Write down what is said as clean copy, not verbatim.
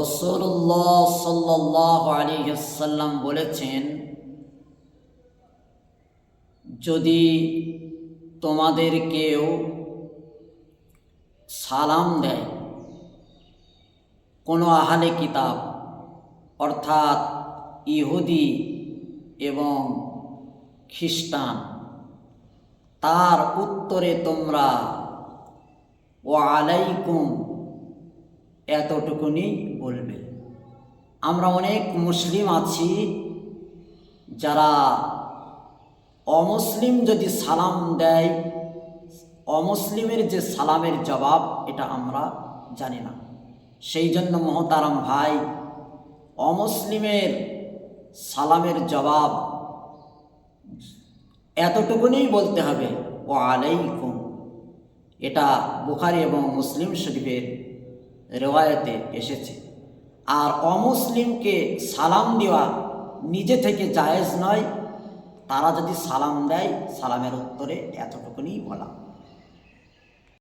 রাসূলুল্লাহ সাল্লাল্লাহু আলাইহি ওয়াসাল্লাম বলেছেন, যদি তোমাদের কেউ সালাম দেয়, কোনো আহলে কিতাব অর্থাৎ ইহুদি এবং খ্রিস্টান, তার উত্তরে তোমরা ওয়া আলাইকুম এতটুকুনি বলবে। আমরা অনেক মুসলিম আছি যারা অমুসলিম যদি সালাম দেয়, অমুসলিমের যে সালামের জবাব এটা আমরা জানি না। সেই জন্য মহতারাম ভাই, অমুসলিমের সালামের জবাব এতটুকুনি বলতে হবে, ওয়া আলাইকুম। এটা বুখারী এবং মুসলিম শরীফের রিওয়ায়াতে এসেছে। আর অমুসলিমকে সালাম দেওয়া নিজে থেকে জায়েজ নয়, তারা যদি সালাম দেয় সালামের উত্তরে এতটুকুনি বলা।